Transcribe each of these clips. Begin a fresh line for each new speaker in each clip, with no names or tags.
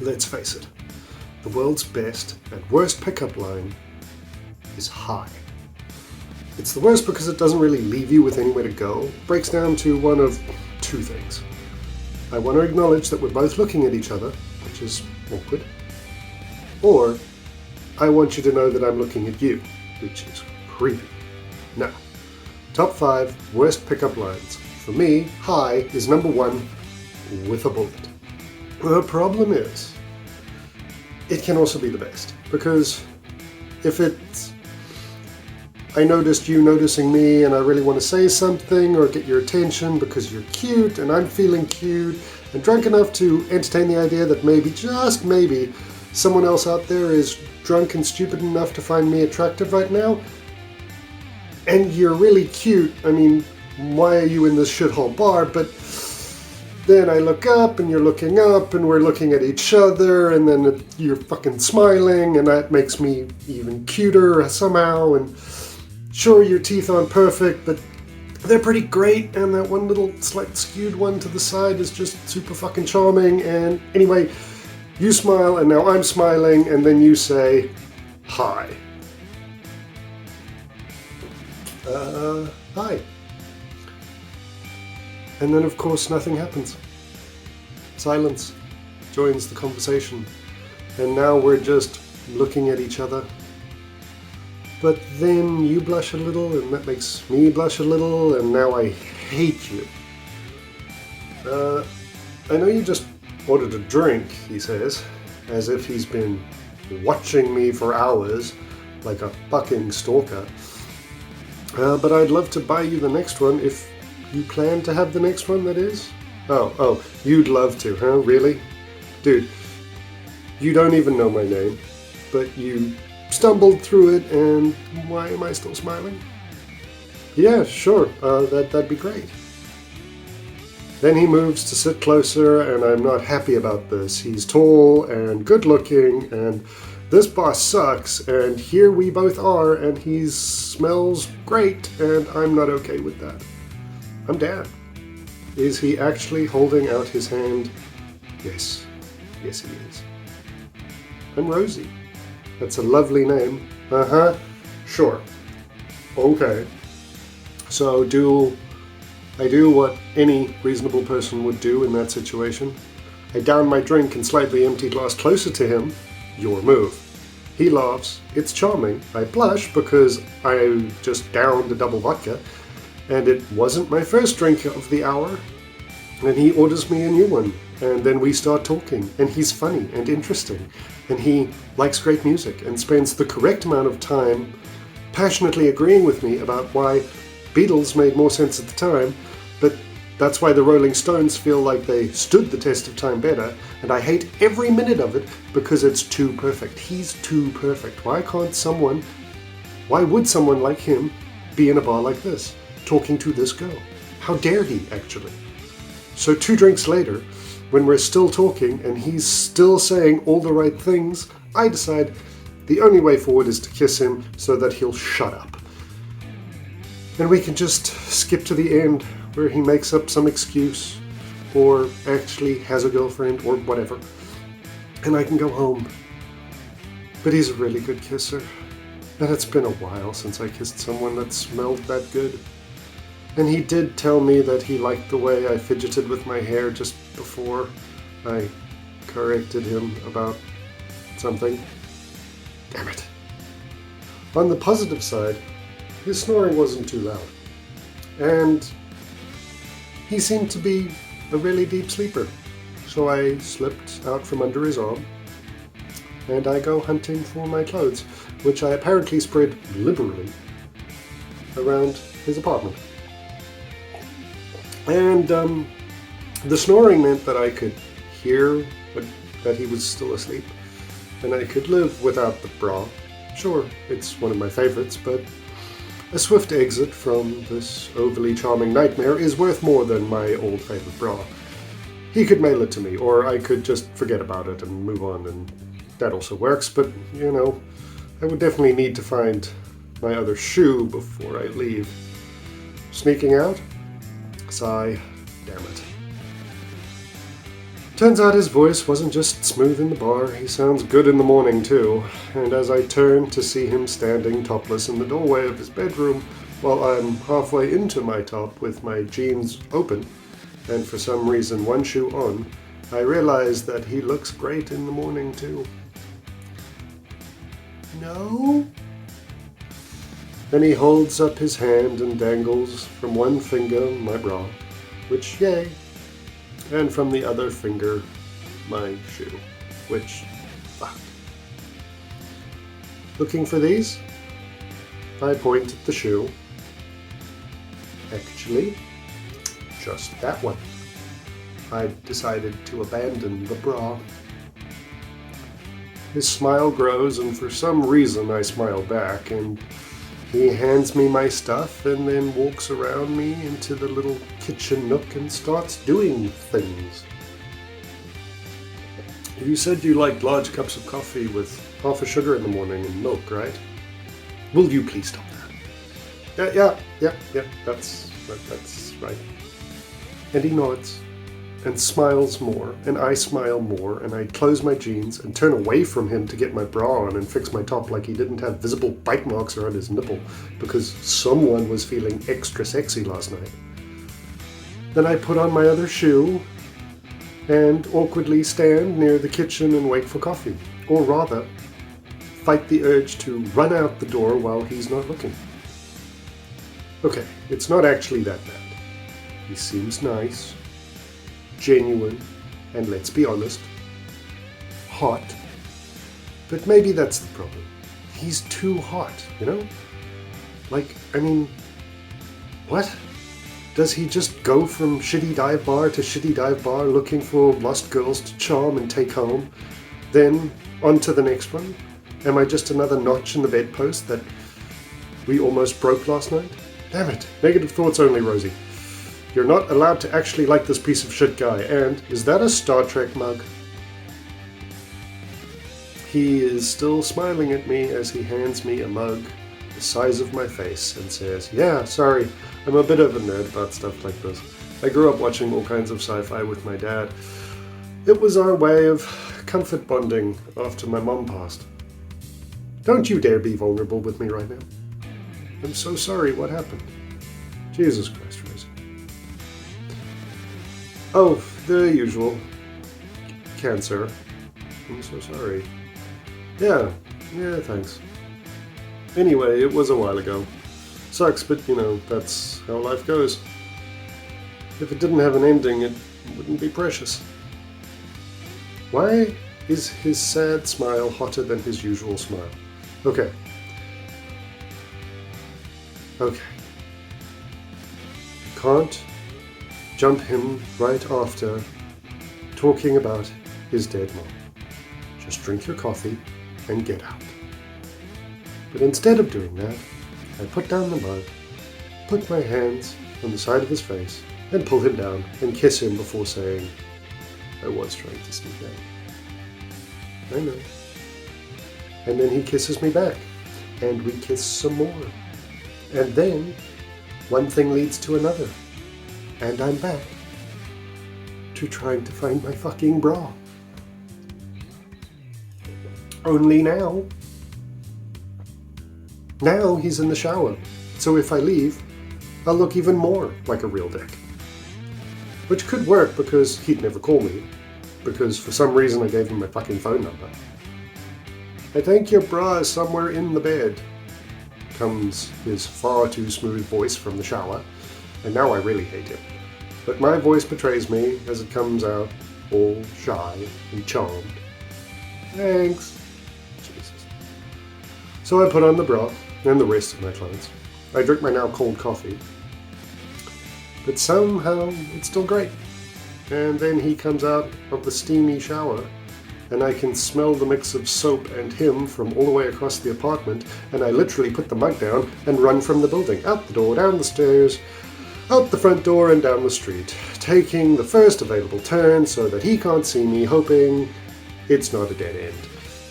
Let's face it, the world's best and worst pickup line is hi. It's the worst because it doesn't really leave you with anywhere to go. It breaks down to one of two things. I want to acknowledge that we're both looking at each other, which is awkward. Or, I want you to know that I'm looking at you, which is creepy. Now, top 5 worst pickup lines. For me, hi is number 1 with a bullet. The problem is, it can also be the best, because if it's, I noticed you noticing me and I really want to say something or get your attention because you're cute and I'm feeling cute and drunk enough to entertain the idea that maybe, just maybe, someone else out there is drunk and stupid enough to find me attractive right now, and you're really cute. I mean, why are you in this shithole bar? But then I look up and you're looking up and we're looking at each other and then you're fucking smiling and that makes me even cuter somehow. And sure, your teeth aren't perfect, but they're pretty great, and that one little slight skewed one to the side is just super fucking charming. And anyway, you smile and now I'm smiling and then you say, hi. Hi. And then of course nothing happens. Silence joins the conversation. And now we're just looking at each other. But then you blush a little and that makes me blush a little and now I hate you. I know you just ordered a drink, he says, as if he's been watching me for hours like a fucking stalker. But I'd love to buy you the next one if you plan to have the next one, that is. Oh, you'd love to, huh? Really? Dude, you don't even know my name, but you stumbled through it, and why am I still smiling? Yeah, sure, that'd be great. Then he moves to sit closer, and I'm not happy about this. He's tall and good looking, and this boss sucks, and here we both are, and he smells great, and I'm not okay with that. I'm Dan. Is he actually holding out his hand? Yes he is. I'm Rosie. That's a lovely name. Sure. Okay. So I do what any reasonable person would do in that situation. I down my drink and slide the empty glass closer to him. Your move. He laughs. It's charming. I blush because I just downed a double vodka, and it wasn't my first drink of the hour. And he orders me a new one, and then we start talking, and he's funny and interesting, and he likes great music and spends the correct amount of time passionately agreeing with me about why Beatles made more sense at the time, but that's why the Rolling Stones feel like they stood the test of time better, and I hate every minute of it because it's too perfect. He's too perfect. Why would someone like him be in a bar like this, talking to this girl? How dare he, actually? So 2 drinks later, when we're still talking and he's still saying all the right things, I decide the only way forward is to kiss him so that he'll shut up. And we can just skip to the end where he makes up some excuse or actually has a girlfriend or whatever. And I can go home. But he's a really good kisser. And it's been a while since I kissed someone that smelled that good. And he did tell me that he liked the way I fidgeted with my hair just before I corrected him about something. Damn it. On the positive side, his snoring wasn't too loud. And he seemed to be a really deep sleeper. So I slipped out from under his arm and I go hunting for my clothes, which I apparently spread liberally around his apartment. And the snoring meant that I could hear that he was still asleep, and I could live without the bra. Sure, it's one of my favorites, but a swift exit from this overly charming nightmare is worth more than my old favorite bra. He could mail it to me, or I could just forget about it and move on, and that also works, but, you know, I would definitely need to find my other shoe before I leave. Sneaking out? Sigh. Damn it. Turns out his voice wasn't just smooth in the bar, he sounds good in the morning too, and as I turn to see him standing topless in the doorway of his bedroom while I'm halfway into my top with my jeans open, and for some reason one shoe on, I realize that he looks great in the morning too. No? Then he holds up his hand and dangles from one finger my bra, which yay, and from the other finger my shoe, which fuck. Looking for these? I point at the shoe. Actually, just that one. I decided to abandon the bra. His smile grows, and for some reason I smile back, and he hands me my stuff and then walks around me into the little kitchen nook and starts doing things. You said you liked large cups of coffee with half a sugar in the morning and milk, right? Will you please stop that? Yeah, that's right. And he nods and smiles more, and I smile more, and I close my jeans and turn away from him to get my bra on and fix my top like he didn't have visible bite marks around his nipple because someone was feeling extra sexy last night. Then I put on my other shoe and awkwardly stand near the kitchen and wait for coffee, or rather, fight the urge to run out the door while he's not looking. Okay, it's not actually that bad. He seems nice, genuine, and let's be honest, hot. But maybe that's the problem. He's too hot, you know? What? Does he just go from shitty dive bar to shitty dive bar looking for lost girls to charm and take home? Then on to the next one? Am I just another notch in the bedpost that we almost broke last night? Damn it. Negative thoughts only, Rosie. You're not allowed to actually like this piece of shit guy. And is that a Star Trek mug? He is still smiling at me as he hands me a mug the size of my face and says, yeah, sorry, I'm a bit of a nerd about stuff like this. I grew up watching all kinds of sci-fi with my dad. It was our way of comfort bonding after my mom passed. Don't you dare be vulnerable with me right now. I'm so sorry, what happened? Jesus Christ, Rosie. Oh, the usual. Cancer. I'm so sorry. Yeah, thanks. Anyway, it was a while ago. Sucks, but you know, that's how life goes. If it didn't have an ending, it wouldn't be precious. Why is his sad smile hotter than his usual smile? Okay. Can't jump him right after talking about his dead mom. Just drink your coffee and get out. But instead of doing that, I put down the mug, put my hands on the side of his face, and pull him down and kiss him before saying, I was trying to sneak out. I know. And then he kisses me back, and we kiss some more. And then, one thing leads to another, and I'm back to trying to find my fucking bra. Only now he's in the shower, so if I leave, I'll look even more like a real dick. Which could work because he'd never call me, because for some reason I gave him my fucking phone number. I think your bra is somewhere in the bed, comes his far too smooth voice from the shower, and now I really hate him. But my voice betrays me as it comes out all shy and charmed. Thanks. Jesus. So I put on the bra and the rest of my clothes. I drink my now cold coffee. But somehow it's still great. And then he comes out of the steamy shower, and I can smell the mix of soap and him from all the way across the apartment, and I literally put the mug down and run from the building, out the door, down the stairs, out the front door and down the street, taking the first available turn so that he can't see me, hoping it's not a dead end.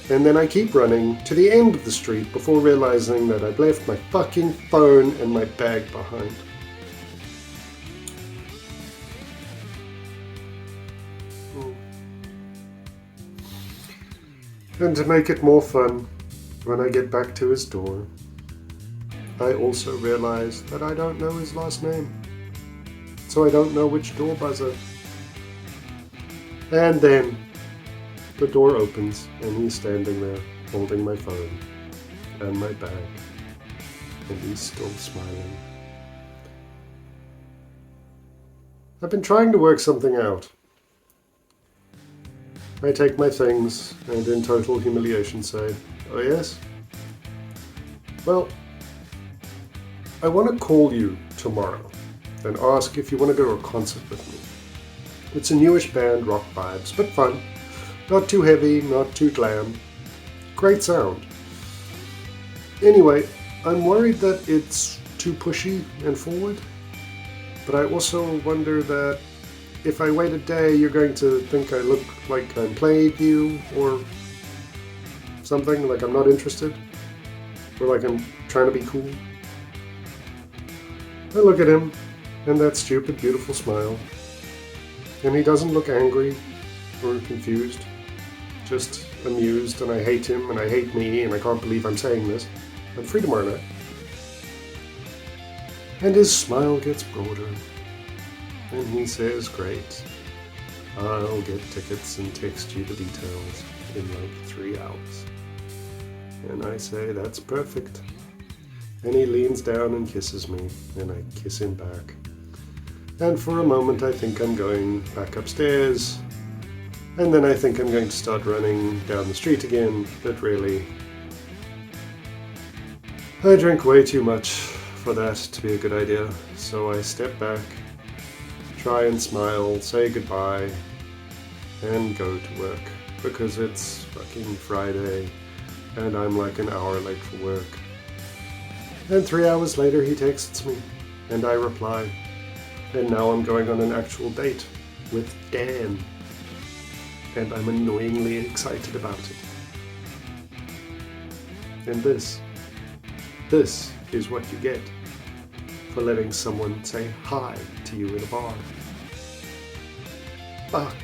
And then I keep running to the end of the street before realizing that I'd left my fucking phone and my bag behind. And to make it more fun, when I get back to his door, I also realize that I don't know his last name. So I don't know which door buzzer. And then the door opens and he's standing there holding my phone and my bag. And he's still smiling. I've been trying to work something out. I take my things and in total humiliation say, "Oh yes? Well, I want to call you tomorrow and ask if you want to go to a concert with me. It's a newish band, rock vibes, but fun. Not too heavy, not too glam. Great sound. Anyway, I'm worried that it's too pushy and forward, but I also wonder that if I wait a day, you're going to think I look like I'm playing you or something, like I'm not interested, or like I'm trying to be cool." I look at him and that stupid, beautiful smile, and he doesn't look angry or confused, just amused, and I hate him and I hate me and I can't believe I'm saying this. I'm free tomorrow night. And his smile gets broader. And he says, "Great, I'll get tickets and text you the details in like 3 hours." And I say, "That's perfect." And he leans down and kisses me, and I kiss him back. And for a moment I think I'm going back upstairs, and then I think I'm going to start running down the street again, but really, I drink way too much for that to be a good idea. So I step back, try and smile, say goodbye, and go to work, because it's fucking Friday and I'm like an hour late for work. And 3 hours later he texts me and I reply, and now I'm going on an actual date with Dan, and I'm annoyingly excited about it. And this is what you get for letting someone say hi to you in a bar. Fuck.